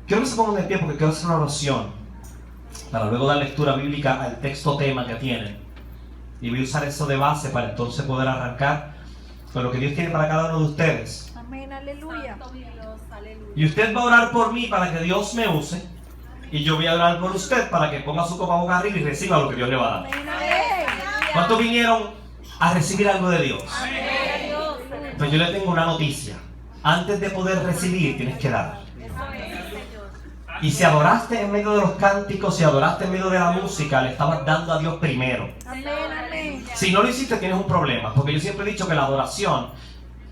Quiero que se pongan de pie porque quiero hacer una oración para luego dar lectura bíblica al texto tema que tienen. Y voy a usar eso de base para entonces poder arrancar con lo que Dios tiene para cada uno de ustedes. Amén, aleluya. Y usted va a orar por mí para que Dios me use. Y yo voy a orar por usted para que ponga su copa boca arriba y reciba lo que Dios le va a dar. Amén, amén. ¿Cuántos vinieron a recibir algo de Dios? Amén. Pues yo le tengo una noticia. Antes de poder recibir, tienes que dar. Y si adoraste en medio de los cánticos, si adoraste en medio de la música, le estabas dando a Dios primero. Amén, amén. Si no lo hiciste, tienes un problema. Porque yo siempre he dicho que la adoración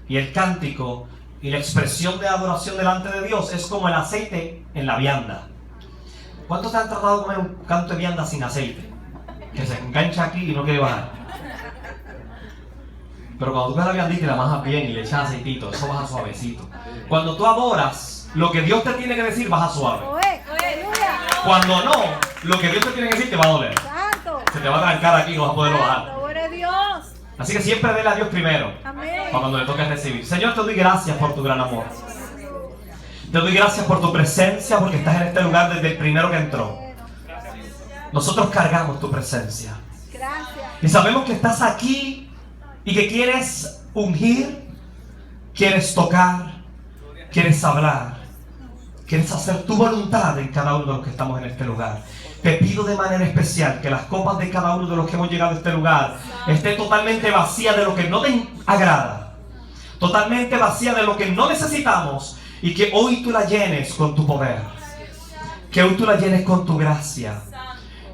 y el cántico y la expresión de adoración delante de Dios es como el aceite en la vianda. ¿Cuántos te han tratado de comer un canto de vianda sin aceite? Que se engancha aquí y no quiere bajar. Pero cuando tú coges la viandita y la majas bien y le echas aceitito, eso baja suavecito. Cuando tú adoras, lo que Dios te tiene que decir baja suave. Aleluya. Cuando no, lo que Dios te tiene que decir te va a doler. Santo. Se te va a trancar aquí y no vas a poderlo bajar. Santo, eres Dios. Así que siempre dele a Dios primero, Amén. para cuando le toque recibir. Señor, te doy gracias por tu gran amor. Te doy gracias por tu presencia, porque estás en este lugar desde el primero que entró. Nosotros cargamos tu presencia. Gracias. Y sabemos que estás aquí y que quieres ungir, quieres tocar, quieres hablar, quieres hacer tu voluntad en cada uno de los que estamos en este lugar. Te pido de manera especial que las copas de cada uno de los que hemos llegado a este lugar esté totalmente vacía de lo que no te agrada, totalmente vacía de lo que no necesitamos, y que hoy tú la llenes con tu poder, que hoy tú la llenes con tu gracia,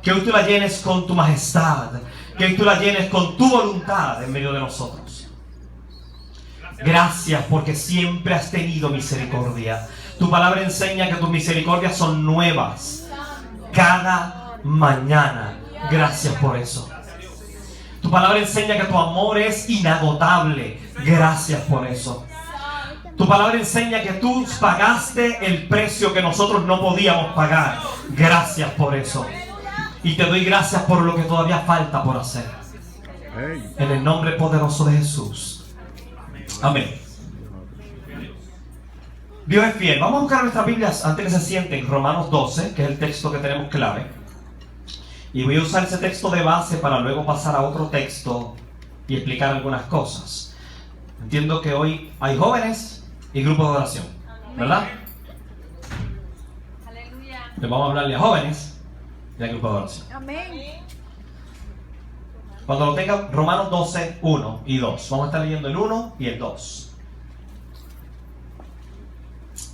que hoy tú la llenes con tu majestad, que hoy tú la llenes con tu voluntad en medio de nosotros. Gracias porque siempre has tenido misericordia. Tu palabra enseña que tus misericordias son nuevas cada mañana. Gracias por eso. Tu palabra enseña que tu amor es inagotable. Gracias por eso. Tu palabra enseña que tú pagaste el precio que nosotros no podíamos pagar. Gracias por eso. Y te doy gracias por lo que todavía falta por hacer. En el nombre poderoso de Jesús. Amén. Dios es fiel. Vamos a buscar nuestras Biblias antes que se sienten. Romanos 12, que es el texto que tenemos clave. Y voy a usar ese texto de base para luego pasar a otro texto y explicar algunas cosas. Entiendo que hoy hay jóvenes y grupos de oración, ¿verdad? Aleluya. Les vamos a hablarle a jóvenes y a grupos de oración. Amén. Cuando lo tengan, Romanos 12, 1 y 2. Vamos a estar leyendo el 1 y el 2.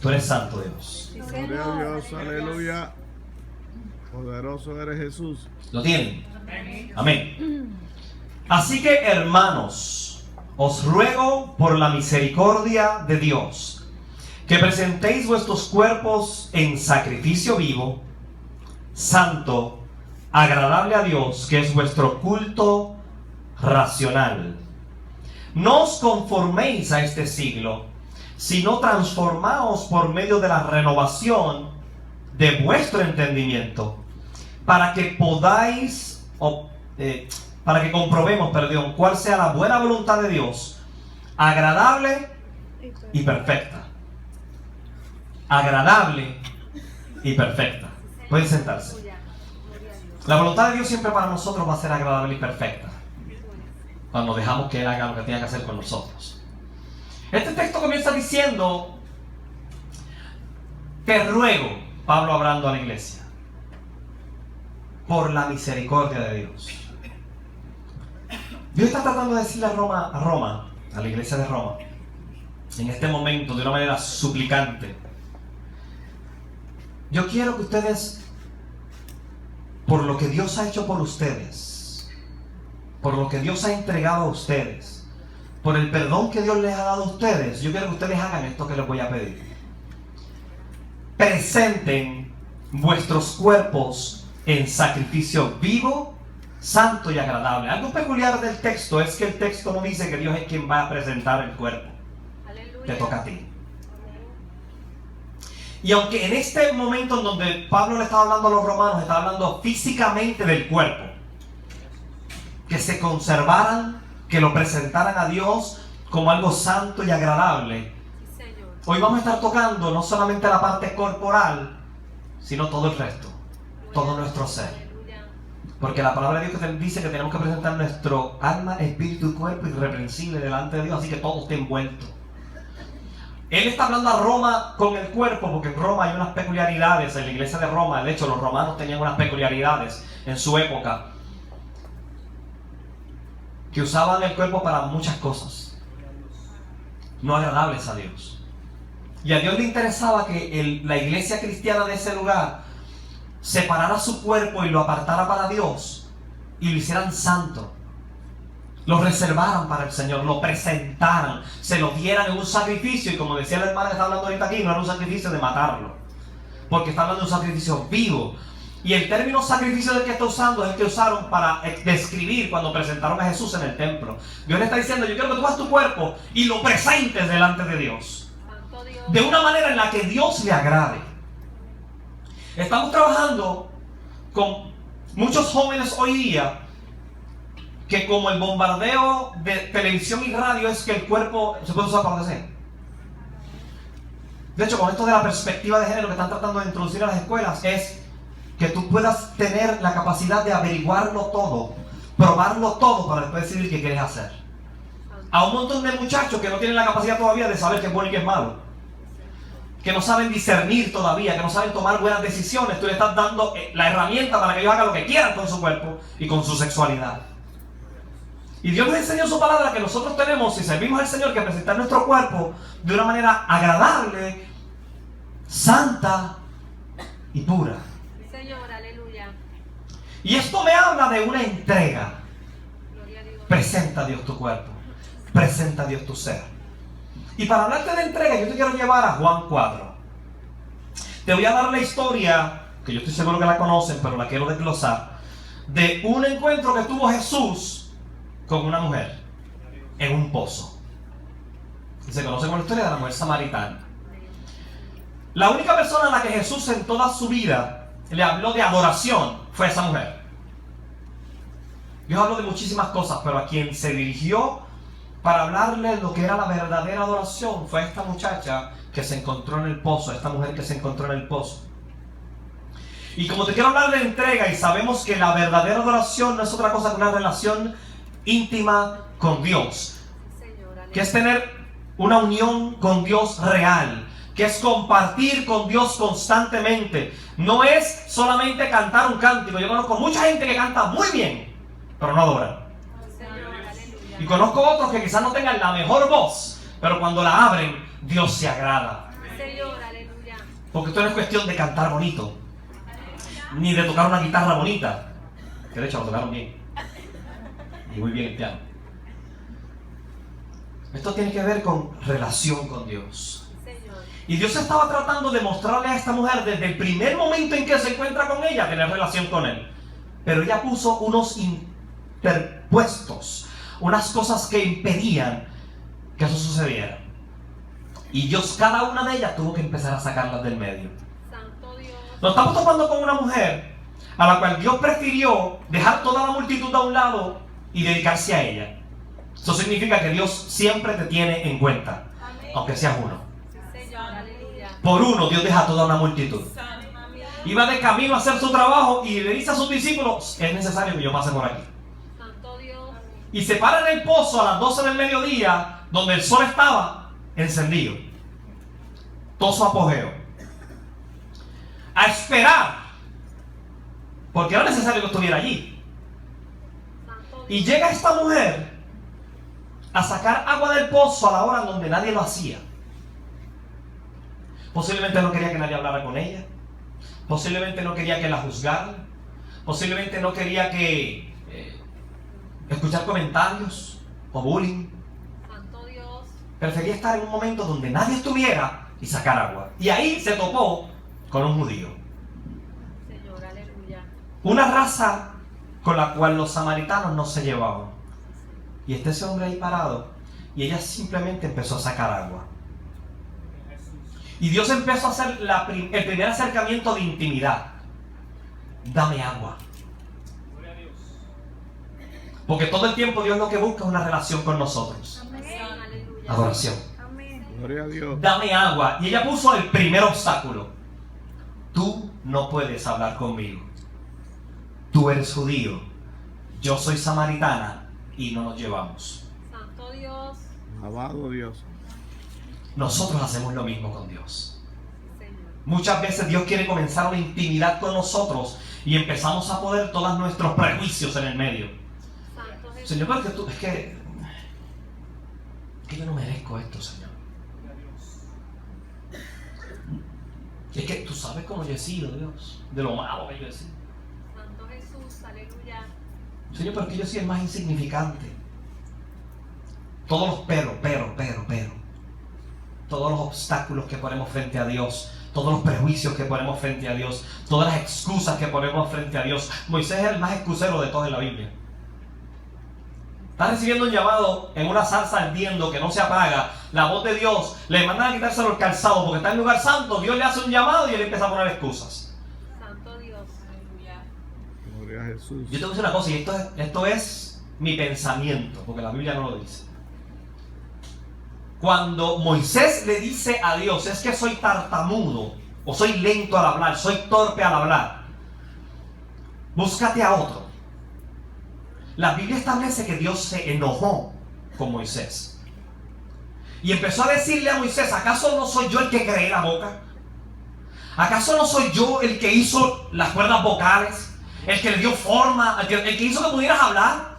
Tú eres santo, Dios. Sí, Gloria a Señor. Dios, aleluya. Poderoso eres Jesús. ¿Lo tienen? Amén. Así que, hermanos, os ruego por la misericordia de Dios que presentéis vuestros cuerpos en sacrificio vivo, santo, agradable a Dios, que es vuestro culto racional. No os conforméis a este siglo, sino transformaos por medio de la renovación de vuestro entendimiento, para que podáis, para que comprobemos, cuál sea la buena voluntad de Dios, agradable y perfecta. Agradable y perfecta. Pueden sentarse. La voluntad de Dios siempre para nosotros va a ser agradable y perfecta, cuando dejamos que Él haga lo que tenga que hacer con nosotros. Este texto comienza diciendo: te ruego, Pablo hablando a la iglesia, por la misericordia de Dios. Dios está tratando de decirle a Roma, a la iglesia de Roma, en este momento, de una manera suplicante: yo quiero que ustedes, por lo que Dios ha hecho por ustedes, por lo que Dios ha entregado a ustedes, por el perdón que Dios les ha dado a ustedes, yo quiero que ustedes hagan esto que les voy a pedir. Presenten vuestros cuerpos en sacrificio vivo, santo y agradable. Algo peculiar del texto es que el texto no dice que Dios es quien va a presentar el cuerpo. Aleluya. Te toca a ti. Y aunque en este momento en donde Pablo le estaba hablando a los romanos, estaba hablando físicamente del cuerpo, que se conservaran, que lo presentaran a Dios como algo santo y agradable, Hoy vamos a estar tocando no solamente la parte corporal, sino todo el resto, todo nuestro ser. Porque la palabra de Dios dice que tenemos que presentar nuestro alma, espíritu y cuerpo irreprensible delante de Dios, así que todo está envuelto. Él está hablando a Roma con el cuerpo, porque en Roma hay unas peculiaridades, en la iglesia de Roma, de hecho los romanos tenían unas peculiaridades en su época, que usaban el cuerpo para muchas cosas, no agradables a Dios. Y a Dios le interesaba que la iglesia cristiana de ese lugar separara su cuerpo y lo apartara para Dios y lo hicieran santo, lo reservaran para el Señor, lo presentaran, se lo dieran en un sacrificio. Y como decía la hermana que está hablando ahorita aquí, no era un sacrificio de matarlo, porque está hablando de un sacrificio vivo. Y el término sacrificio del que está usando es el que usaron para describir cuando presentaron a Jesús en el templo. Dios le está diciendo: yo quiero que tú hagas tu cuerpo y lo presentes delante de Dios, de una manera en la que Dios le agrade. Estamos trabajando con muchos jóvenes hoy día que, como el bombardeo de televisión y radio es que el cuerpo se puede usar para lo que sea. De hecho, con esto de la perspectiva de género que están tratando de introducir a las escuelas, es que tú puedas tener la capacidad de averiguarlo todo, probarlo todo para después decidir qué quieres hacer. A un montón de muchachos que no tienen la capacidad todavía de saber qué es bueno y qué es malo, que no saben discernir todavía, que no saben tomar buenas decisiones, tú le estás dando la herramienta para que ellos hagan lo que quieran con su cuerpo y con su sexualidad. Y Dios nos enseñó su palabra que nosotros tenemos, si servimos al Señor, que presentar nuestro cuerpo de una manera agradable, santa y pura. Señor, aleluya. Y esto me habla de una entrega. Gloria a Dios. Presenta a Dios tu cuerpo, presenta a Dios tu ser. Y para hablarte de entrega, yo te quiero llevar a Juan 4. Te voy a dar la historia, que yo estoy seguro que la conocen, pero la quiero desglosar, de un encuentro que tuvo Jesús con una mujer en un pozo. Y se conoce como la historia de la mujer samaritana. La única persona a la que Jesús en toda su vida le habló de adoración fue esa mujer. Dios habló de muchísimas cosas, pero a quien se dirigió para hablarle lo que era la verdadera adoración fue esta muchacha que se encontró en el pozo, esta mujer que se encontró en el pozo. Y como te quiero hablar de entrega, y sabemos que la verdadera adoración no es otra cosa que una relación íntima con Dios, que es tener una unión con Dios real, que es compartir con Dios constantemente. No es solamente cantar un cántico. Yo conozco mucha gente que canta muy bien, pero no adora. Y conozco otros que quizás no tengan la mejor voz, pero cuando la abren, Dios se agrada. Señor, aleluya. Porque esto no es cuestión de cantar bonito, ni de tocar una guitarra bonita, que de hecho lo tocaron bien, y muy bien el piano. Esto tiene que ver con relación con Dios. Y Dios estaba tratando de mostrarle a esta mujer desde el primer momento en que se encuentra con ella, tener relación con Él. Pero ella puso unos interpuestos, unas cosas que impedían que eso sucediera. Y Dios, cada una de ellas, tuvo que empezar a sacarlas del medio. Santo Dios. Nos estamos topando con una mujer a la cual Dios prefirió dejar toda la multitud a un lado y dedicarse a ella. Eso significa que Dios siempre te tiene en cuenta, aunque seas uno. Señor, aleluya. Por uno Dios deja toda una multitud. Iba de camino a hacer su trabajo y le dice a sus discípulos: es necesario que yo pase por aquí. Santo Dios. Y se para en el pozo a las 12 del mediodía, donde el sol estaba encendido, todo su apogeo, a esperar, porque era necesario que estuviera allí. Y llega esta mujer a sacar agua del pozo a la hora donde nadie lo hacía. Posiblemente no quería que nadie hablara con ella, posiblemente no quería que la juzgaran, posiblemente no quería que escuchar comentarios o bullying. Santo Dios. Prefería estar en un momento donde nadie estuviera y sacar agua. Y ahí se topó con un judío, Señor, aleluya. una raza con la cual los samaritanos no se llevaban. Y está ese hombre ahí parado, y ella simplemente empezó a sacar agua. Y Dios empezó a hacer el primer acercamiento de intimidad. Dame agua. Porque todo el tiempo Dios lo que busca es una relación con nosotros. Amén. Aleluya. Adoración. Amén. Gloria a Dios. dame agua. Y ella puso el primer obstáculo. Tú no puedes hablar conmigo. Tú eres judío, yo soy samaritana y no nos llevamos. Santo Dios. Alabado Dios. Nosotros hacemos lo mismo con Dios. Sí, Señor. Muchas veces Dios quiere comenzar una intimidad con nosotros y empezamos a poner todos nuestros prejuicios en el medio. Santo Jesús. Señor, pero es que yo no merezco esto, Señor. Es que tú sabes cómo yo he sido, Dios, de lo malo que yo he sido. Santo Jesús. Aleluya. Señor, pero es que yo soy el más insignificante. Todos los pero. Todos los obstáculos que ponemos frente a Dios, todos los prejuicios que ponemos frente a Dios, todas las excusas que ponemos frente a Dios. Moisés es el más excusero de todos en la Biblia. Está recibiendo un llamado en una zarza ardiendo que no se apaga. La voz de Dios le manda a quitarse los calzados porque está en el lugar santo. Dios le hace un llamado y él empieza a poner excusas. Santo Dios. Aleluya. Gloria a Jesús. Yo te voy a decir una cosa, y esto es mi pensamiento, porque la Biblia no lo dice. Cuando Moisés le dice a Dios, es que soy tartamudo, o soy lento al hablar, soy torpe al hablar, búscate a otro. La Biblia establece que Dios se enojó con Moisés. Y empezó a decirle a Moisés, ¿acaso no soy yo el que creé la boca? ¿Acaso no soy yo el que hizo las cuerdas vocales? El que le dio forma, el que hizo que pudieras hablar.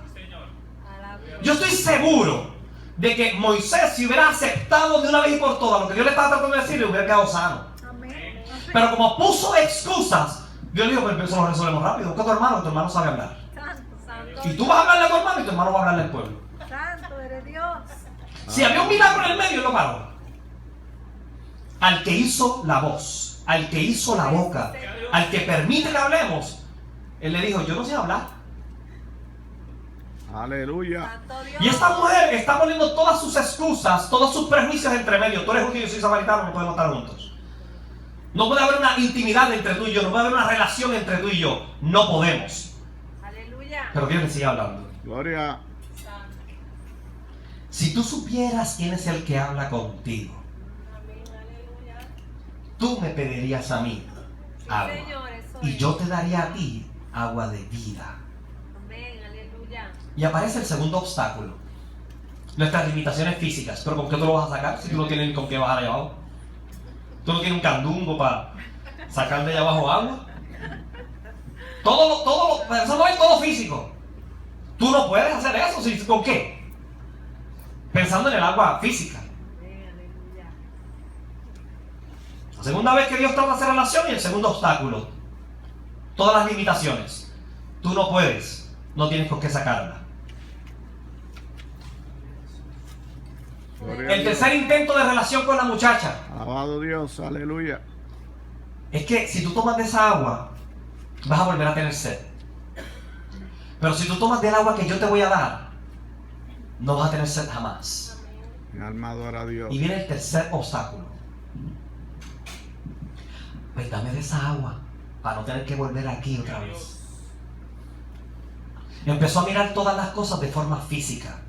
Alabado. Yo estoy seguro de que Moisés, si hubiera aceptado de una vez y por todas lo que Dios le estaba tratando de decir, le hubiera quedado sano. Amén. Pero como puso excusas, Dios le dijo, pues eso lo resolvemos rápido. Busca a tu hermano sabe hablar. Santo Y tú vas a hablarle a tu hermano y tu hermano va a hablarle al pueblo. Santo eres Dios. Si había un milagro en el medio, él lo paró. Al que hizo la voz, al que hizo la boca, al que permite que hablemos, él le dijo, yo no sé hablar. Aleluya. Santo Dios. Y esta mujer está poniendo todas sus excusas, todos sus prejuicios entre medio. Tú eres judío, yo soy samaritano, no podemos estar juntos. No puede haber una intimidad entre tú y yo, no puede haber una relación entre tú y yo. No podemos. Aleluya. Pero Dios le sigue hablando. Gloria. Si tú supieras quién es el que habla contigo, Amén. Aleluya. tú me pedirías a mí agua. Señor, eso Y es. yo te daría a ti agua de vida. Amén. Aleluya. Y aparece el segundo obstáculo. Nuestras limitaciones físicas. Pero ¿con qué tú lo vas a sacar si tú no tienes con qué bajar allá abajo? ¿Tú no tienes un candungo para sacar de allá abajo agua? Pensando en todo físico. Tú no puedes hacer eso. ¿Con qué? Pensando en el agua física. Amén. Aleluya. La segunda vez que Dios trata de hacer relación y el segundo obstáculo. Todas las limitaciones. Tú no puedes. No tienes con qué sacarla. Gloria a El Dios. tercer intento de relación con la muchacha. Alabado Dios. Aleluya. Es que si tú tomas de esa agua, vas a volver a tener sed. Pero si tú tomas del agua que yo te voy a dar, no vas a tener sed jamás. Mi alma adora a Dios. Y viene el tercer obstáculo. Pues dame de esa agua para no tener que volver aquí otra vez. Empezó a mirar todas las cosas de forma física.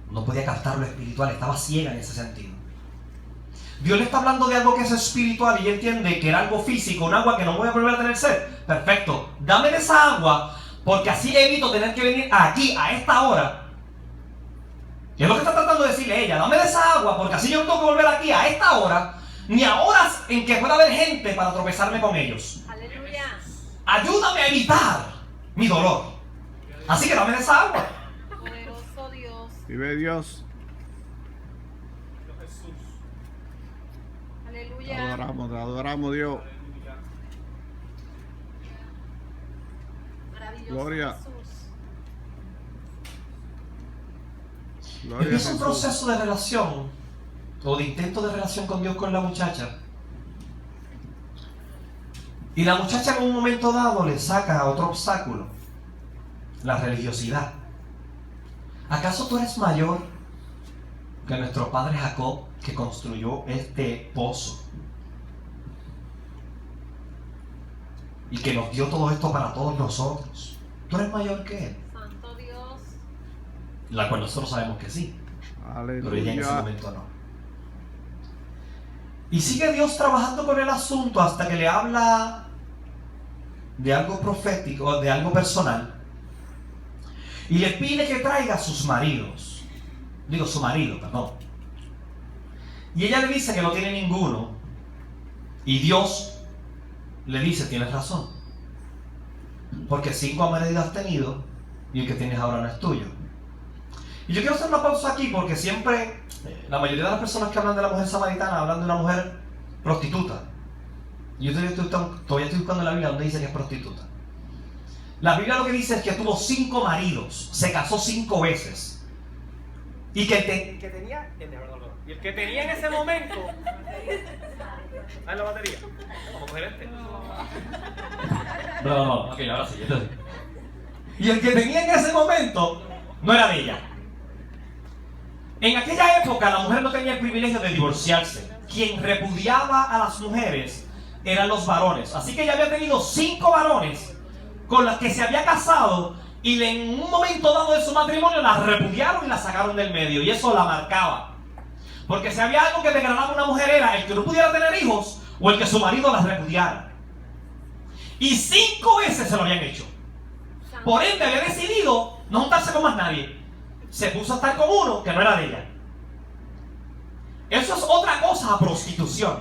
No podía captar lo espiritual, estaba ciega en ese sentido. Dios le está hablando de algo que es espiritual y ella entiende que era algo físico, un agua que no voy a volver a tener sed. Perfecto, dame de esa agua porque así evito tener que venir aquí a esta hora. Y es lo que está tratando de decirle ella, dame de esa agua porque así yo no tengo que volver aquí a esta hora, ni a horas en que pueda haber gente para tropezarme con ellos. Aleluya. Ayúdame a evitar mi dolor. Así que dame de esa agua. Poderoso Dios. Vive Dios. Te Aleluya. adoramos Dios. Maravilloso Gloria. Jesús. Gloria a Empieza un Jesús. proceso de relación o de intento de relación con Dios con la muchacha. Y la muchacha en un momento dado le saca otro obstáculo, la religiosidad. ¿Acaso tú eres mayor que nuestro padre Jacob que construyó este pozo? Y que nos dio todo esto para todos nosotros. ¿Tú eres mayor que él? Santo Dios. La cual nosotros sabemos que sí, pero ella en ese Aleluya. momento no. Y sigue Dios trabajando con el asunto hasta que le habla de algo profético, de algo personal. Y le pide que traiga a sus maridos. Digo, su marido, perdón. Y ella le dice que no tiene ninguno. Y Dios le dice, tienes razón. Porque 5 maridos has tenido y el que tienes ahora no es tuyo. Y yo quiero hacer una pausa aquí porque siempre, la mayoría de las personas que hablan de la mujer samaritana hablan de una mujer prostituta. Yo todavía estoy buscando en la Biblia donde dice que es prostituta. La Biblia lo que dice es que tuvo 5 maridos, se casó 5 veces. Y que El que tenía en ese momento. Ah, la batería. Vamos a coger este. No, ok, ahora sí. Entonces. Y el que tenía en ese momento no era de ella. En aquella época la mujer no tenía el privilegio de divorciarse. Quien repudiaba a las mujeres eran los varones. Así que ella había tenido 5 varones con las que se había casado y en un momento dado de su matrimonio las repudiaron y las sacaron del medio. Y eso la marcaba. Porque si había algo que degradaba a una mujer era el que no pudiera tener hijos o el que su marido las repudiara. Y 5 veces se lo habían hecho. Por ende había decidido no juntarse con más nadie. Se puso a estar con uno que no era de ella. Eso es otra cosa a prostitución.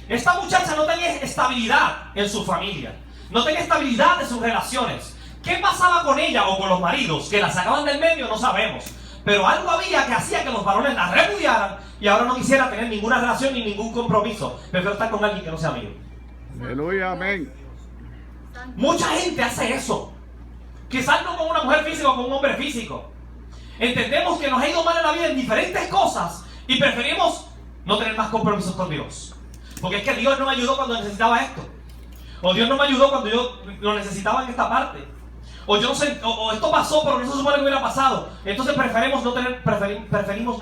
Esta muchacha no tenía estabilidad en su familia. No tenía estabilidad en sus relaciones. ¿Qué pasaba con ella o con los maridos? Que la sacaban del medio no sabemos. Pero algo había que hacía que los varones la repudiaran y ahora no quisiera tener ninguna relación ni ningún compromiso. Prefiero estar con alguien que no sea amigo. Aleluya, amén. Mucha gente hace eso. Quizás no con una mujer física o con un hombre físico. Entendemos que nos ha ido mal en la vida en diferentes cosas y preferimos no tener más compromisos con Dios. Porque es que Dios no me ayudó cuando necesitaba esto. O Dios no me ayudó cuando yo lo necesitaba en esta parte. O yo no sé, o esto pasó, pero no se supone que hubiera pasado. Entonces preferimos no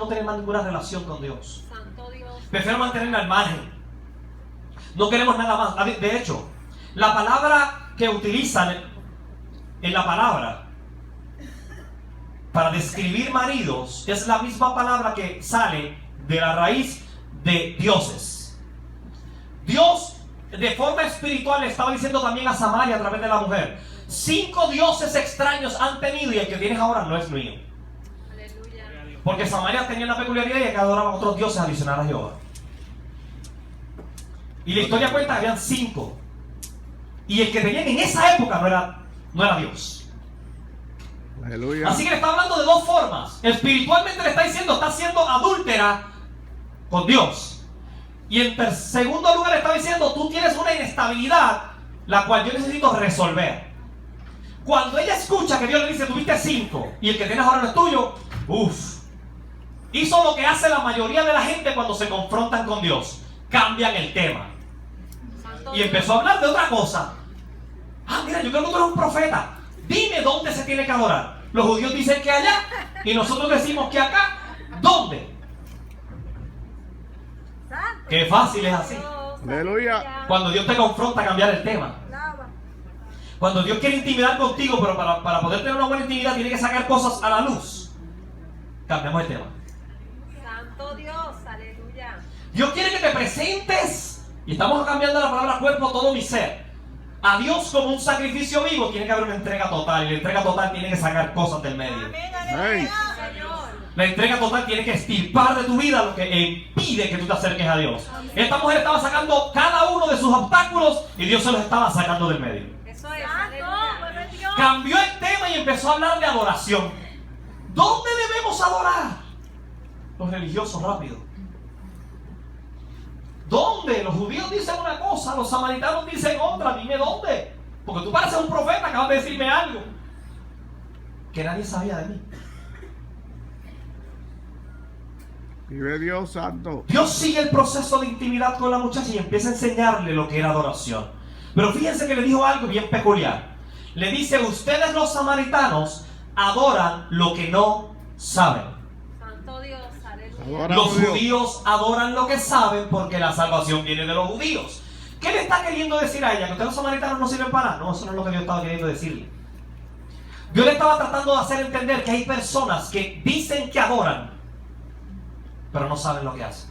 tener más ninguna relación con Dios. Santo Dios. Prefiero mantenerme al margen. No queremos nada más. De hecho, la palabra que utilizan en la palabra para describir maridos es la misma palabra que sale de la raíz de dioses. Dios de forma espiritual le estaba diciendo también a Samaria a través de la mujer: 5 dioses extraños han tenido y el que tienes ahora no es mío. Aleluya. Porque Samaria tenía una peculiaridad y que adoraban otros dioses adicionales a Jehová. Y la historia cuenta que habían 5. Y el que tenían en esa época no era Dios. Aleluya. Así que le está hablando de 2 formas. Espiritualmente le está diciendo, está siendo adúltera con Dios. Y en segundo lugar le está diciendo, tú tienes una inestabilidad la cual yo necesito resolver. Cuando ella escucha que Dios le dice, tuviste 5 y el que tienes ahora no es tuyo, hizo lo que hace la mayoría de la gente cuando se confrontan con Dios: cambian el tema. Santo Y empezó a hablar de otra cosa. Mira, yo creo que tú eres un profeta. Dime dónde se tiene que adorar. Los judíos dicen que allá y nosotros decimos que acá. ¿Dónde? Qué fácil es así. Aleluya. Cuando Dios te confronta a cambiar el tema. Cuando Dios quiere intimidar contigo, pero para poder tener una buena intimidad tiene que sacar cosas a la luz. Cambiamos el tema. Santo Dios, aleluya. Dios quiere que te presentes, y estamos cambiando la palabra cuerpo, todo mi ser, a Dios como un sacrificio vivo. Tiene que haber una entrega total, y la entrega total tiene que sacar cosas del medio. Amén. Señor. La entrega total tiene que extirpar de tu vida lo que impide que tú te acerques a Dios. Esta mujer estaba sacando cada uno de sus obstáculos y Dios se los estaba sacando del medio. Eso es, aleluya. Cambió el tema y empezó a hablar de adoración. ¿Dónde debemos adorar? Los religiosos, rápido. ¿Dónde? Los judíos dicen una cosa, los samaritanos dicen otra. Dime dónde. Porque tú pareces un profeta, acabas de decirme algo que nadie sabía de mí. Vive Dios santo. Dios sigue el proceso de intimidad con la muchacha y empieza a enseñarle lo que era adoración. Pero fíjense que le dijo algo bien peculiar. Le dice: ustedes los samaritanos adoran lo que no saben. Santo Dios, aleluya. Adoramos Los Dios. judíos adoran lo que saben porque la salvación viene de los judíos. ¿Qué le está queriendo decir a ella? ¿Que ustedes los samaritanos no sirven para nada? No, eso no es lo que Dios estaba queriendo decirle. Dios le estaba tratando de hacer entender que hay personas que dicen que adoran, pero no saben lo que hacen.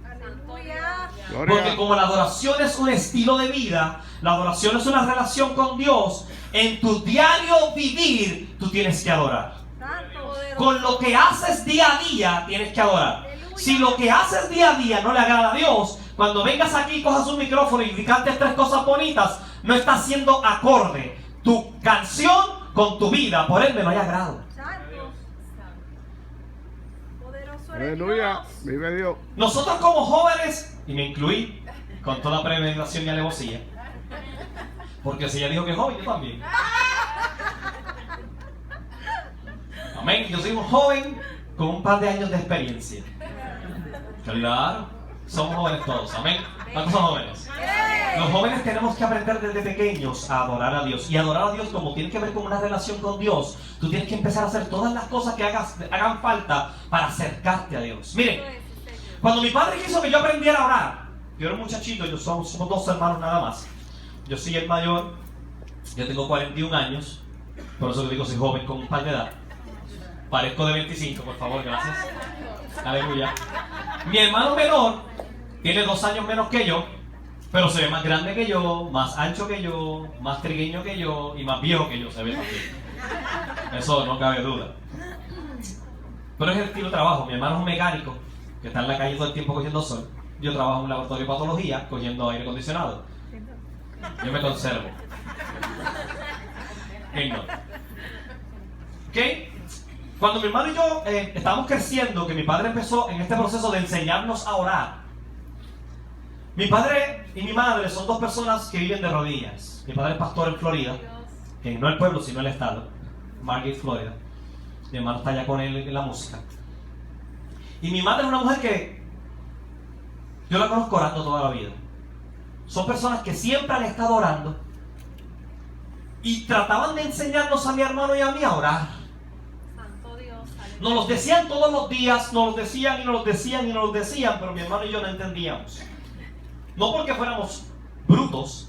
Santo Aleluya. Porque Gloria. como la adoración es un estilo de vida, la adoración es una relación con Dios, en tu diario vivir tú tienes que adorar. Santo. Con lo que haces día a día tienes que adorar. Si lo que haces día a día no le agrada a Dios, cuando vengas aquí, cojas un micrófono y cantes 3 cosas bonitas, no está siendo acorde tu canción con tu vida, por ende no hay agrado. Santo. Poderoso eres Aleluya. Dios. Vive Dios. Nosotros como jóvenes, y me incluí con toda premeditación y alevosía, porque si ella dijo que es joven, yo también. Amén. Yo soy un joven con un par de años de experiencia. Claro, somos jóvenes todos. Amén. ¿Cuántos son jóvenes? Los jóvenes tenemos que aprender desde pequeños a adorar a Dios. Y adorar a Dios, como tiene que ver con una relación con Dios, tú tienes que empezar a hacer todas las cosas que hagan falta para acercarte a Dios. Miren, cuando mi padre quiso que yo aprendiera a orar, yo era un muchachito, somos 2 hermanos nada más. Yo soy el mayor, yo tengo 41 años, por eso le digo soy joven con un par de edad. Parezco de 25, por favor, gracias. Aleluya. Mi hermano menor tiene 2 años menos que yo, pero se ve más grande que yo, más ancho que yo, más trigueño que yo y más viejo que yo se ve también. Eso no cabe duda. Pero es el estilo de trabajo. Mi hermano es un mecánico que está en la calle todo el tiempo cogiendo sol. Yo trabajo en un laboratorio de patología cogiendo aire acondicionado. Yo me conservo. Él no. ¿Ok? Cuando mi hermano y yo estábamos creciendo, que mi padre empezó en este proceso de enseñarnos a orar. Mi padre y mi madre son 2 personas que viven de rodillas. Mi padre es pastor en Florida, no el pueblo, sino el estado, Margate, Florida. Mi hermano está allá con él en la música. Y mi madre es una mujer que yo la conozco orando toda la vida. Son personas que siempre han estado orando y trataban de enseñarnos a mi hermano y a mí a orar. Santo Dios. Aleluya. Nos los decían todos los días, nos los decían y nos los decían y nos los decían, pero mi hermano y yo no entendíamos. No porque fuéramos brutos,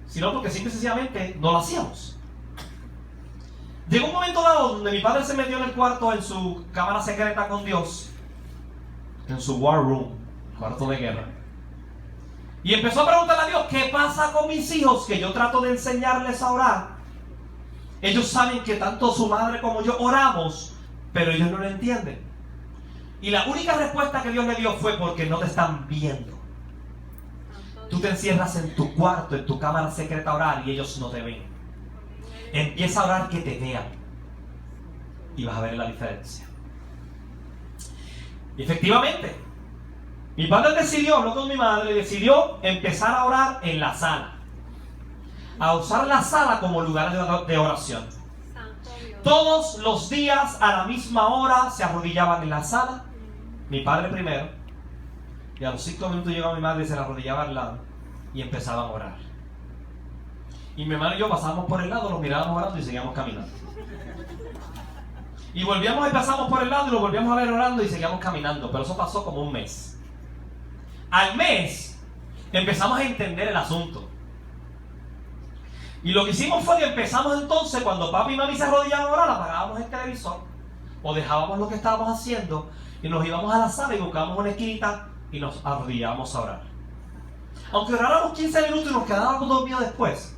sino porque simple y sencillamente no lo hacíamos. Llegó un momento dado donde mi padre se metió en el cuarto, en su cámara secreta con Dios, en su war room, cuarto de guerra, y empezó a preguntarle a Dios: ¿qué pasa con mis hijos que yo trato de enseñarles a orar? Ellos saben que tanto su madre como yo oramos, pero ellos no lo entienden. Y la única respuesta que Dios le dio fue: porque no te están viendo. Tú te encierras en tu cuarto, en tu cámara secreta a orar y ellos no te ven. Empieza a orar que te vean y vas a ver la diferencia. Y efectivamente, mi padre habló con mi madre y decidió empezar a orar en la sala, a usar la sala como lugar de oración. Santo Dios. Todos los días a la misma hora se arrodillaban en la sala, mi padre primero, y a los 5 minutos llegaba mi madre y se la arrodillaba al lado y empezaban a orar. Y mi hermano y yo pasábamos por el lado, los mirábamos orando y seguíamos caminando. Y volvíamos y pasamos por el lado y lo volvíamos a ver orando y seguíamos caminando. Pero eso pasó como un mes. Al mes empezamos a entender el asunto. Y lo que hicimos fue que empezamos entonces, cuando papi y mami se arrodillaban a orar, apagábamos el televisor o dejábamos lo que estábamos haciendo y nos íbamos a la sala y buscábamos una esquinita y nos arrodillábamos a orar. Aunque oráramos 15 minutos y nos quedábamos dormidos después,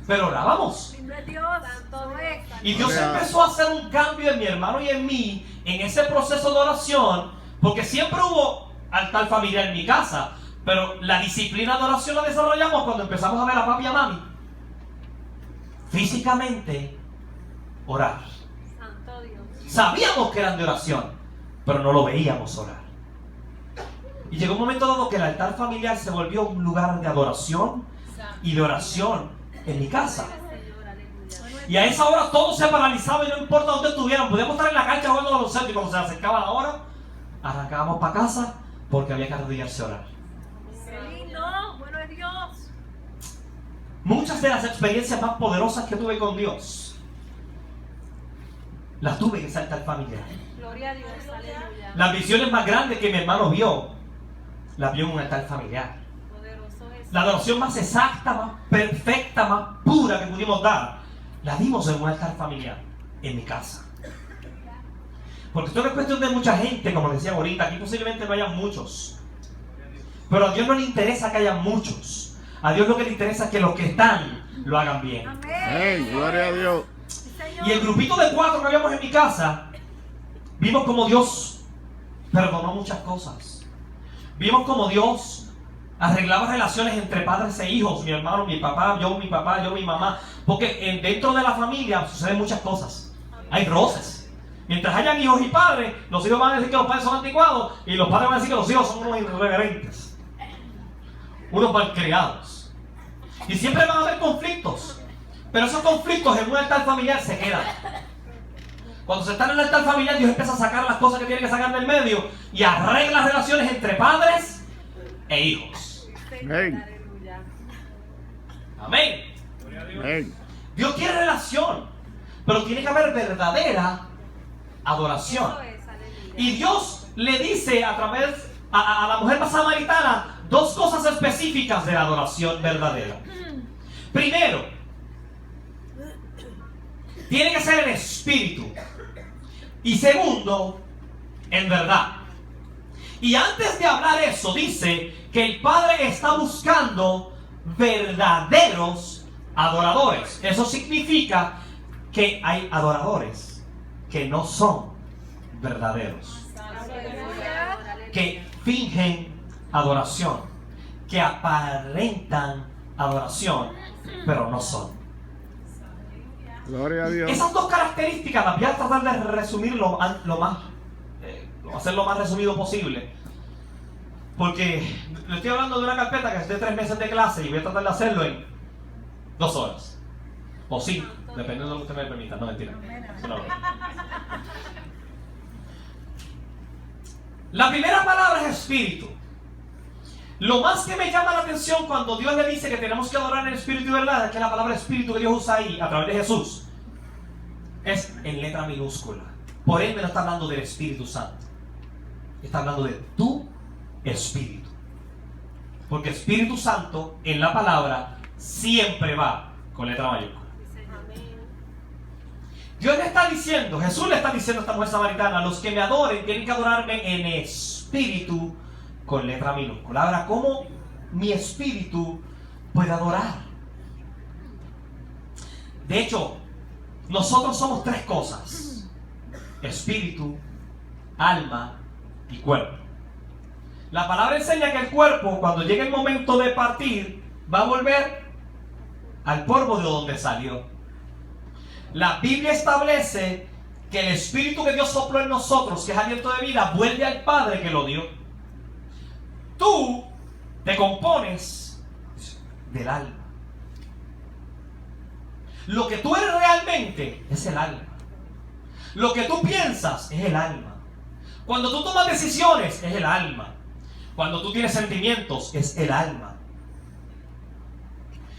pero orábamos. Lindo es Dios. Santo Dios. Y Dios empezó a hacer un cambio en mi hermano y en mí en ese proceso de oración, porque siempre hubo altar familiar en mi casa, pero la disciplina de oración la desarrollamos cuando empezamos a ver a papi y a mami físicamente orar. Santo Dios. Sabíamos que eran de oración, pero no lo veíamos orar. Y llegó un momento dado que el altar familiar se volvió un lugar de adoración y de oración en mi casa. Señor, aleluya. Y a esa hora todo se paralizaba y no importa dónde estuvieran. Podíamos estar en la cancha jugando baloncesto y cuando se acercaba la hora, arrancábamos para casa porque había que arrodillarse a orar. Qué lindo. Bueno es Dios. Muchas de las experiencias más poderosas que tuve con Dios las tuve en ese altar familiar. Gloria a Dios. Aleluya. Las visiones más grandes que mi hermano vio, las vio en un altar familiar. Poderoso es. La adoración más exacta, más perfecta, más pura que pudimos dar, la dimos en un altar familiar, en mi casa. Porque esto no es cuestión de mucha gente, como decía ahorita, aquí posiblemente no haya muchos. Pero a Dios no le interesa que haya muchos. A Dios lo que le interesa es que los que están lo hagan bien. Hey, gloria a Dios. Y el grupito de 4 que habíamos en mi casa, vimos como Dios perdonó muchas cosas. Vimos como Dios arreglaba relaciones entre padres e hijos, mi hermano, mi papá, yo, mi mamá. Porque dentro de la familia suceden muchas cosas. Hay roces. Mientras hayan hijos y padres, los hijos van a decir que los padres son anticuados y los padres van a decir que los hijos son unos irreverentes, unos malcriados. Y siempre van a haber conflictos. Pero esos conflictos en un altar familiar se quedan. Cuando se está en el altar familiar, Dios empieza a sacar las cosas que tiene que sacar del medio y arregla relaciones entre padres e hijos. Amén. Amén. Amén. Dios quiere relación, pero tiene que haber verdadera adoración. Eso es, aleluya. Y Dios le dice a través a la mujer samaritana 2 cosas específicas de la adoración verdadera. Primero, tiene que ser en espíritu. Y segundo, en verdad. Y antes de hablar eso, dice que el Padre está buscando verdaderos adoradores. Eso significa que hay adoradores que no son verdaderos, que fingen adoración, que aparentan adoración, pero no son. Gloria a Dios. Esas 2 características las voy a tratar de resumir hacer lo más resumido posible. Porque le estoy hablando de una carpeta que es de 3 meses de clase y voy a tratar de hacerlo en 2 horas. O 5, dependiendo de lo que usted me permita. No, mentira. Eso no lo hago. La primera palabra es espíritu. Lo más que me llama la atención cuando Dios le dice que tenemos que adorar en espíritu y verdad es que la palabra espíritu que Dios usa ahí a través de Jesús es en letra minúscula. Por ende no está hablando del Espíritu Santo, está hablando de tu espíritu. Porque Espíritu Santo en la palabra siempre va con letra mayúscula. Dios le está diciendo, Jesús le está diciendo a esta mujer samaritana: los que me adoren tienen que adorarme en espíritu con letra minúscula. Ahora, ¿cómo mi espíritu puede adorar? De hecho, nosotros somos 3 cosas: espíritu, alma y cuerpo. La palabra enseña que el cuerpo, cuando llegue el momento de partir, va a volver al polvo de donde salió. La Biblia establece que el espíritu que Dios sopló en nosotros, que es aliento de vida, vuelve al Padre que lo dio. Tú te compones del alma. Lo que tú eres realmente es el alma. Lo que tú piensas es el alma. Cuando tú tomas decisiones es el alma. Cuando tú tienes sentimientos es el alma.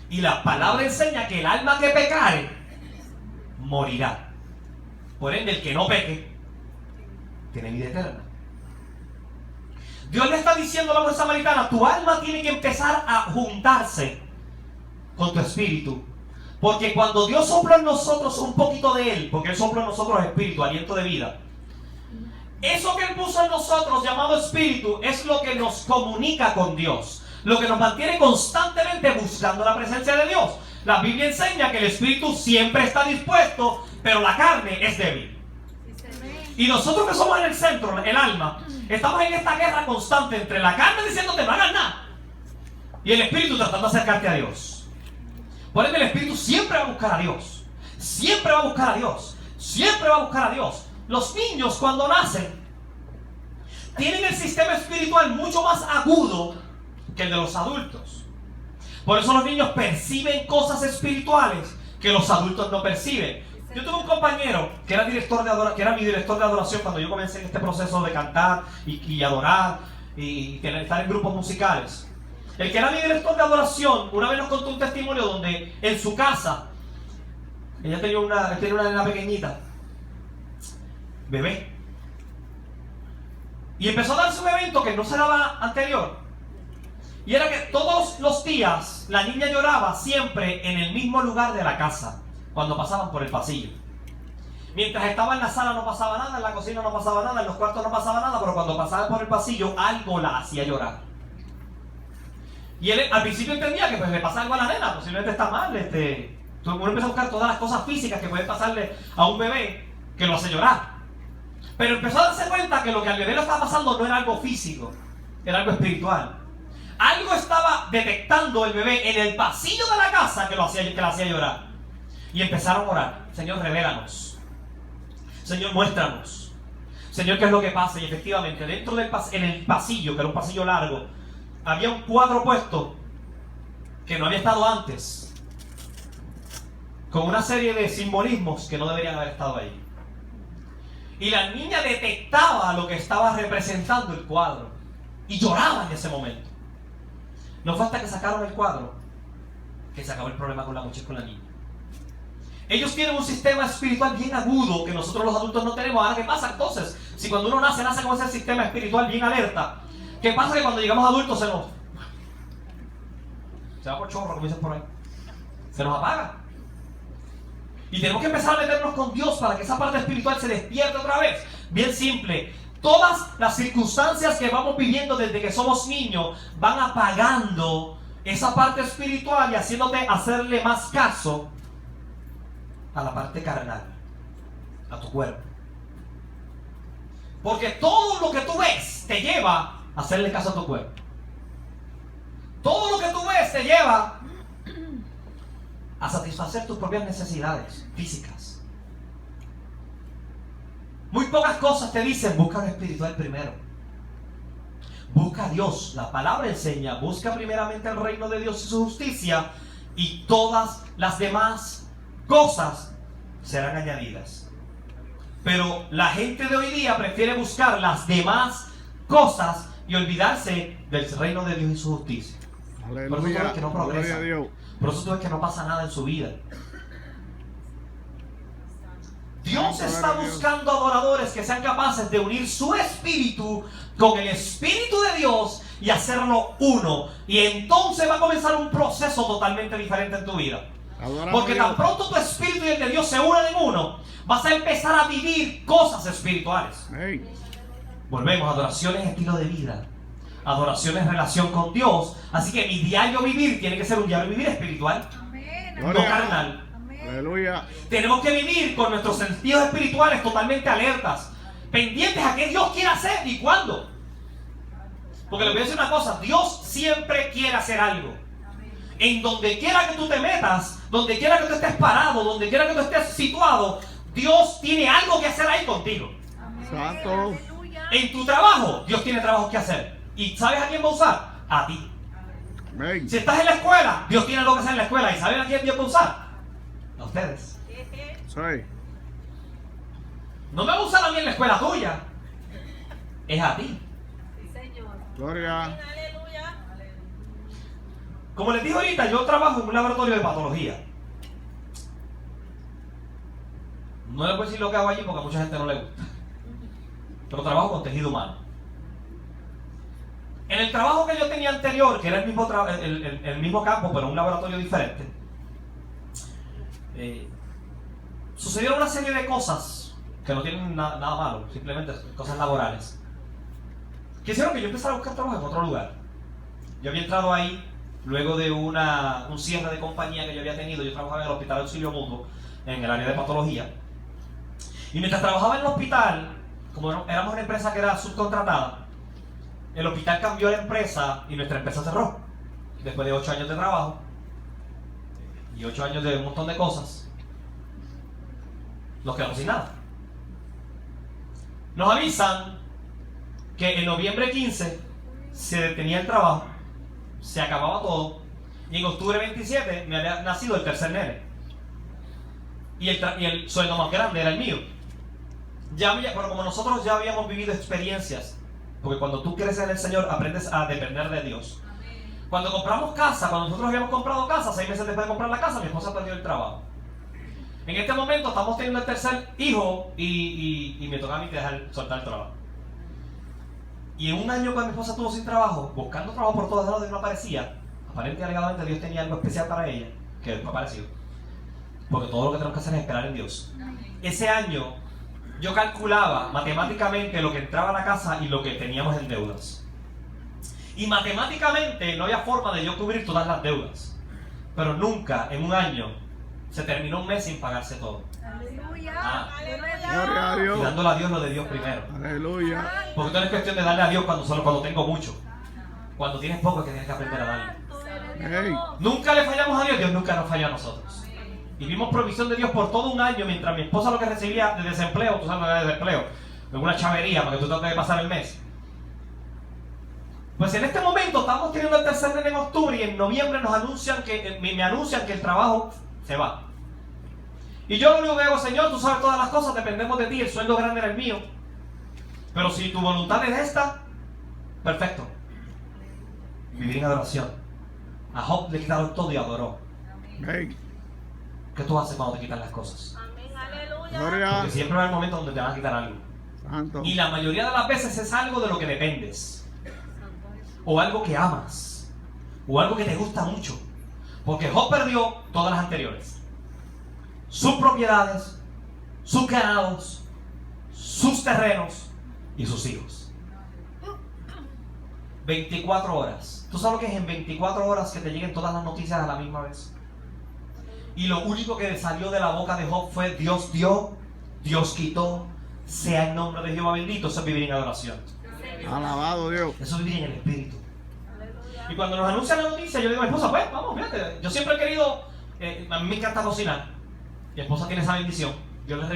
Y la palabra enseña que el alma que pecare morirá. Por ende, el que no peque tiene vida eterna. Dios le está diciendo a la mujer samaritana: tu alma tiene que empezar a juntarse con tu espíritu. Porque cuando Dios sopló en nosotros un poquito de Él, porque Él sopló en nosotros espíritu, aliento de vida, eso que Él puso en nosotros llamado espíritu es lo que nos comunica con Dios, lo que nos mantiene constantemente buscando la presencia de Dios. La Biblia enseña que el espíritu siempre está dispuesto, pero la carne es débil. Y nosotros que somos en el centro, el alma, estamos en esta guerra constante entre la carne diciéndote no hagas nada y el espíritu tratando de acercarte a Dios. Por ende, el espíritu siempre va a buscar a Dios. Siempre va a buscar a Dios. Siempre va a buscar a Dios. Los niños cuando nacen tienen el sistema espiritual mucho más agudo que el de los adultos. Por eso los niños perciben cosas espirituales que los adultos no perciben. Yo tuve un compañero que era mi director de adoración cuando yo comencé en este proceso de cantar y adorar y estar en grupos musicales. El que era mi director de adoración una vez nos contó un testimonio donde en su casa ella tenía una nena pequeñita, bebé, y empezó a darse un evento que no se daba anterior, y era que todos los días la niña lloraba siempre en el mismo lugar de la casa cuando pasaban por el pasillo. Mientras estaba en la sala no pasaba nada, en la cocina no pasaba nada, en los cuartos no pasaba nada, pero cuando pasaba por el pasillo algo la hacía llorar. Y él al principio entendía que pues le pasa algo a la nena, posiblemente está mal. Uno empieza a buscar todas las cosas físicas que pueden pasarle a un bebé que lo hace llorar. Pero empezó a darse cuenta que lo que al bebé le estaba pasando no era algo físico, era algo espiritual. Algo estaba detectando el bebé en el pasillo de la casa que lo hacía llorar. Y empezaron a orar. Señor, revélanos. Señor, muéstranos. Señor, ¿qué es lo que pasa? Y efectivamente, dentro del en el pasillo, que era un pasillo largo, había un cuadro puesto que no había estado antes, con una serie de simbolismos que no deberían haber estado ahí. Y la niña detectaba lo que estaba representando el cuadro y lloraba en ese momento. No fue hasta que sacaron el cuadro que se acabó el problema con la muchacha y con la niña. Ellos tienen un sistema espiritual bien agudo que nosotros los adultos no tenemos. Ahora, ¿qué pasa entonces? Si cuando uno nace con ese sistema espiritual bien alerta, ¿qué pasa? Que cuando llegamos adultos se va por chorro, como dicen por ahí. Se nos apaga. Y tenemos que empezar a meternos con Dios para que esa parte espiritual se despierte otra vez. Bien simple. Todas las circunstancias que vamos viviendo desde que somos niños van apagando esa parte espiritual y hacerle más caso a la parte carnal, a tu cuerpo. Porque todo lo que tú ves te lleva a hacerle caso a tu cuerpo. Todo lo que tú ves te lleva a satisfacer tus propias necesidades físicas. Muy pocas cosas te dicen, busca lo espiritual primero. Busca a Dios. La palabra enseña, busca primeramente el reino de Dios y su justicia, y todas las demás cosas serán añadidas. Pero la gente de hoy día prefiere buscar las demás cosas y olvidarse del reino de Dios y su justicia. Por eso tú ves que no progresa. Por eso tú ves que no pasa nada en su vida. Dios está buscando adoradores que sean capaces de unir su espíritu con el espíritu de Dios y hacerlo uno. Y entonces va a comenzar un proceso totalmente diferente en tu vida. Porque tan pronto tu espíritu y el de Dios se unen en uno, vas a empezar a vivir cosas espirituales. Volvemos, adoración es estilo de vida. Adoración es relación con Dios. Así que mi diario vivir tiene que ser un diario vivir espiritual, no carnal. Aleluya. Tenemos que vivir con nuestros sentidos espirituales totalmente alertas, pendientes a qué Dios quiere hacer y cuándo. Porque les voy a decir una cosa, Dios siempre quiere hacer algo. En donde quiera que tú te metas, donde quiera que tú estés parado, donde quiera que tú estés situado, Dios tiene algo que hacer ahí contigo. Santo. En tu trabajo, Dios tiene trabajo que hacer. ¿Y sabes a quién va a usar? A ti. Amén. Si estás en la escuela, Dios tiene algo que hacer en la escuela. ¿Y saben a quién Dios va a usar? A ustedes. Soy. No me va a usar a mí en la escuela tuya. Es a ti. Gloria. Como les dije ahorita, yo trabajo en un laboratorio de patología. No les voy a decir lo que hago allí porque a mucha gente no le gusta. Pero trabajo con tejido humano. En el trabajo que yo tenía anterior, que era el mismo campo, pero en un laboratorio diferente, sucedieron una serie de cosas que no tienen nada malo, simplemente cosas laborales, que hicieron que yo empezara a buscar trabajo en otro lugar. Yo había entrado ahí luego de un cierre de compañía que yo había tenido. Yo trabajaba en el Hospital Auxilio Mutuo, en el área de patología. Y mientras trabajaba en el hospital, como éramos una empresa que era subcontratada, el hospital cambió la empresa y nuestra empresa cerró. Después de 8 años de trabajo y 8 años de un montón de cosas, nos quedamos sin nada. Nos avisan que en noviembre 15 se detenía el trabajo, se acababa todo, y en octubre 27 me había nacido el tercer nene. Y el sueldo más grande era el mío. Pero como nosotros ya habíamos vivido experiencias, porque cuando tú creces en el Señor aprendes a depender de Dios. Cuando compramos casa, cuando nosotros habíamos comprado casa, 6 meses después de comprar la casa, mi esposa perdió el trabajo. En este momento estamos teniendo el tercer hijo y me toca a mí soltar el trabajo. Y en un año cuando mi esposa estuvo sin trabajo, buscando trabajo por todos lados y no aparecía, aparentemente alegadamente Dios tenía algo especial para ella, que después apareció. Porque todo lo que tenemos que hacer es esperar en Dios. Ese año yo calculaba matemáticamente lo que entraba a la casa y lo que teníamos en deudas. Y matemáticamente no había forma de yo cubrir todas las deudas. Pero nunca en un año se terminó un mes sin pagarse todo. Aleluya. Ah. Gloria a Y Dios. dándole a Dios lo de Dios primero. Aleluya. Porque no es cuestión de darle a Dios cuando tengo mucho. Cuando tienes poco es que tienes que aprender a darle. Hey. Nunca le fallamos a Dios, Dios nunca nos falló a nosotros. Y vimos provisión de Dios por todo un año, mientras mi esposa lo que recibía de desempleo, tú sabes lo que es desempleo, alguna chavería para que tú trates de pasar el mes. Pues en este momento estamos teniendo el tercer nene en octubre y en noviembre nos anuncian me anuncian que el trabajo se va. Y yo lo único que digo, Señor, tú sabes todas las cosas, dependemos de ti, el sueldo grande era el mío. Pero si tu voluntad es esta, perfecto. Vivir en adoración. A Job le quitaron todo y adoró. Hey. ¿Qué tú haces cuando te quitan las cosas? Amén, aleluya. Gloria. Porque siempre va el momento donde te van a quitar algo. Santo. Y la mayoría de las veces es algo de lo que dependes. O algo que amas. O algo que te gusta mucho. Porque Job perdió todas las anteriores. Sus propiedades, sus ganados, sus terrenos y sus hijos. 24 horas. ¿Tú sabes lo que es en 24 horas que te lleguen todas las noticias a la misma vez? Y lo único que salió de la boca de Job fue: Dios dio, Dios quitó, sea el nombre de Jehová bendito. Eso es vivir en adoración. Alabado Dios. Eso es vivir en el Espíritu. Y cuando nos anuncian la noticia, yo digo a mi esposa, pues vamos, fíjate, yo siempre he querido, a mí me encanta cocinar. Mi esposa tiene esa bendición. Yo les